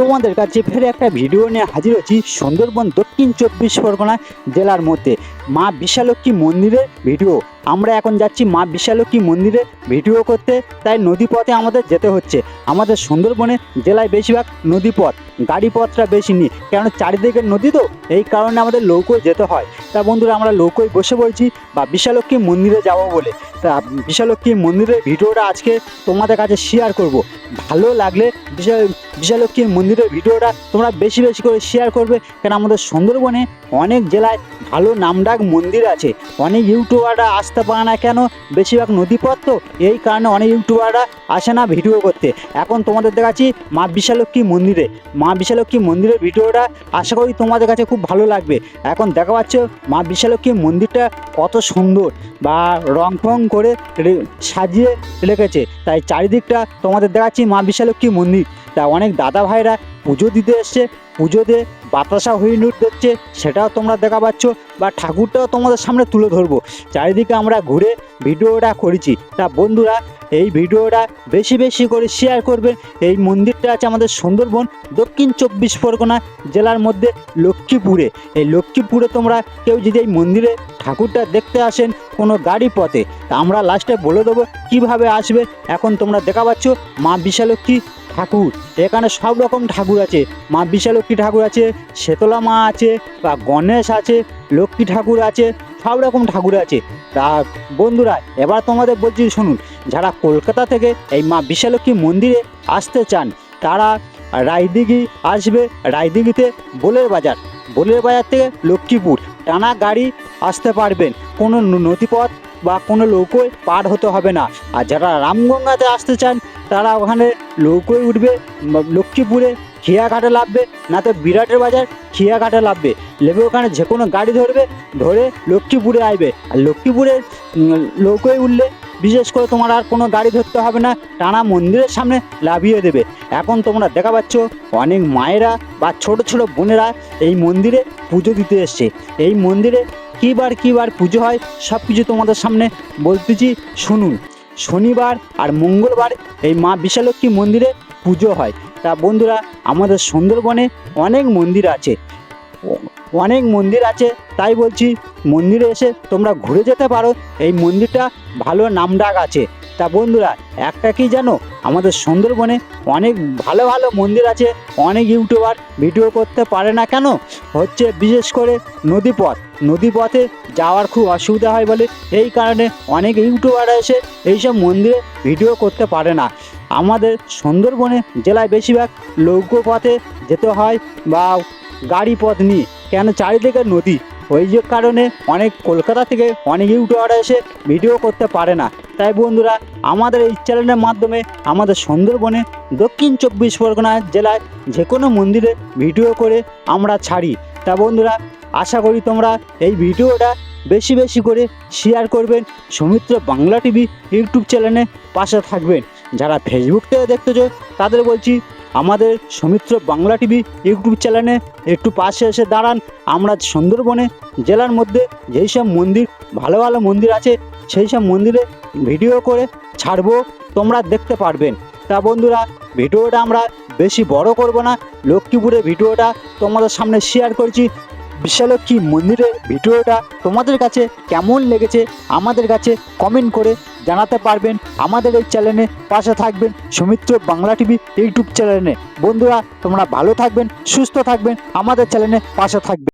তোমাদের কাছে ফের একটা ভিডিও নিয়ে হাজির হচ্ছি সুন্দরবন দক্ষিণ 24 পরগনা জেলার মধ্যে মা বিশালক্ষী মন্দিরের ভিডিও। আমরা এখন যাচ্ছি মা বিশালক্ষী মন্দিরে ভিডিও করতে, তাই নদীপথে আমাদের যেতে হচ্ছে। আমাদের সুন্দরবনে জেলায় বেশিরভাগ নদীপথ, গাড়ি পথটা বেশি নেই, কারণ চারিদিকে নদী, তো এই কারণে আমাদের নৌকোয় যেতে হয়। তা বন্ধুরা, আমরা নৌকোয় বসে পড়ছি বা বিশালক্ষী মন্দিরে যাব বলে। তা বিশালক্ষী মন্দিরের ভিডিওটা আজকে তোমাদের কাছে শেয়ার করব। ভালো লাগলে বিশালক্ষী মন্দিরের ভিডিওটা তোমরা বেশি বেশি করে শেয়ার করবে, কারণ আমাদের সুন্দরবনে অনেক জেলায় ভালো নামডাক মন্দির আছে। অনেক ইউটিউবাররা আসতে পারে না, কেন? বেশিরভাগ নদীপথ, তো এই কারণে অনেক ইউটিউবাররা আসে না ভিডিও করতে। এখন তোমাদের দেখাচ্ছি মা বিশালক্ষী মন্দিরে, মা বিশালক্ষী মন্দিরের ভিডিওটা আশা করি তোমাদের কাছে খুব ভালো লাগবে। এখন দেখা পাচ্ছ মা বিশালক্ষী মন্দিরটা কত সুন্দর, বা রং ফং করে সাজিয়ে রেখেছে, তাই চারিদিকটা তোমাদের দেখাচ্ছি মা বিশালক্ষী মন্দির। তা অনেক দাদা ভাইরা পুজো দিতে এসছে, পুজো দিয়ে বাতাসা হরিণুট দেখছে, সেটাও তোমরা দেখা পাচ্ছ, বা ঠাকুরটাও তোমাদের সামনে তুলে ধরবো। চারিদিকে আমরা ঘুরে ভিডিওটা করেছি। তা বন্ধুরা, এই ভিডিওটা বেশি বেশি করে শেয়ার করবেন। এই মন্দিরটা আছে আমাদের সুন্দরবন দক্ষিণ 24 পরগনা জেলার মধ্যে লক্ষ্মীপুরে। এই লক্ষ্মীপুরে তোমরা কেউ যদি এই মন্দিরে ঠাকুরটা দেখতে আসেন কোনো গাড়ি পথে, তা আমরা লাস্টে বলে দেবো কীভাবে আসবে। এখন তোমরা দেখা পাচ্ছ মা বিশালক্ষী ঠাকুর, এখানে সব রকম ঠাকুর আছে। মা বিশালক্ষী ঠাকুর আছে, শেতলা মা আছে, বা গণেশ আছে, লক্ষ্মী ঠাকুর আছে, সব রকম ঠাকুর আছে। তা বন্ধুরা, এবার তোমাদের বলছি শুনুন, যারা কলকাতা থেকে এই মা বিশালক্ষী মন্দিরে আসতে চান তারা রায়দিঘি আসবে। রায়দিঘিতে বোলের বাজার, বোলের বাজার থেকে লক্ষ্মীপুর টানা গাড়ি আসতে পারবেন, কোনো নদীপথ বা কোনো নৌকোয় পার হতে হবে না। আর যারা রামগঙ্গাতে আসতে চান তারা ওখানে নৌকোয় উঠবে, লক্ষ্মীপুরে খিয়াঘাটে নামবে, না তো বিরাটের বাজার খিয়াঘাটে নামবে, নেবে ওখানে যে কোনো গাড়ি ধরবে, ধরে লক্ষ্মীপুরে আসবে। আর লক্ষ্মীপুরে নৌকোয় উঠলে বিশেষ করে তোমার আর কোনো গাড়ি ধরতে হবে না, টানা মন্দিরের সামনে লাভিয়ে দেবে। এখন তোমরা দেখা পাচ্ছ অনেক মায়েরা বা ছোট ছোট বোনেরা এই মন্দিরে পুজো দিতে এসছে। এই মন্দিরে কী বার পুজো হয় সব কিছু তোমাদের সামনে বলতেছি শুনুন। শনিবার আর মঙ্গলবার এই মা বিশালক্ষী মন্দিরে পুজো হয়। তা বন্ধুরা, আমাদের সুন্দরবনে অনেক মন্দির আছে, অনেক মন্দির আছে, তাই বলছি মন্দিরে এসে তোমরা ঘুরে যেতে পারো। এই মন্দিরটা ভালো নামডাক আছে। তা বন্ধুরা, একটা কি জানো, আমাদের সুন্দরবনে অনেক ভালো ভালো মন্দির আছে। অনেক ইউটিউবার ভিডিও করতে পারে না, কেন? হচ্ছে বিশেষ করে নদীপথে যাওয়ার খুব অসুবিধা হয় বলে, এই কারণে অনেক ইউটিউবাররা এসে এইসব মন্দিরে ভিডিও করতে পারে না। আমাদের সুন্দরবনে জেলায় বেশিরভাগ নৌকো পথে যেতে হয় বা গাড়ি পথ নিয়ে, কেন? চারিদিকে নদী, ওই যে কারণে অনেক কলকাতা থেকে অনেক ইউটিউবাররা এসে ভিডিও করতে পারে না। তাই বন্ধুরা, আমাদের এই চ্যানেলের মাধ্যমে আমাদের সুন্দরবনে দক্ষিণ 24 পরগনা জেলায় যে কোনো মন্দিরে ভিডিও করে আমরা ছাড়ি। তা বন্ধুরা, আশা করি তোমরা এই ভিডিওটা বেশি বেশি করে শেয়ার করবেন। সৌমিত্র বাংলা টিভি ইউটিউব চ্যানেলে পাশে থাকবেন। যারা ফেসবুক থেকে দেখতেছো তাদের বলছি আমাদের সৌমিত্র বাংলা টিভি ইউটিউব চ্যানেলে একটু পাশে এসে দাঁড়ান। আমরা সুন্দরবনে জেলার মধ্যে যেই সব মন্দির, ভালো ভালো মন্দির আছে, সেই সব মন্দিরে ভিডিও করে ছাড়বো, তোমরা দেখতে পারবেন। তা বন্ধুরা, ভিডিওটা আমরা বেশি বড় করব না, লক্ষ্মীপুরের ভিডিওটা তোমাদের সামনে শেয়ার করছি। বিশালক্ষী মন্দিরের ভিডিওটা তোমাদের কাছে কেমন লেগেছে আমাদের কাছে কমেন্ট করে জানাতে পারবেন। আমাদের এই চ্যানেলে পাশে থাকবেন, সৌমিত্র বাংলা টিভি ইউটিউব চ্যানেলে। বন্ধুরা, তোমরা ভালো থাকবেন, সুস্থ থাকবেন, আমাদের চ্যানেলে পাশে থাকবেন।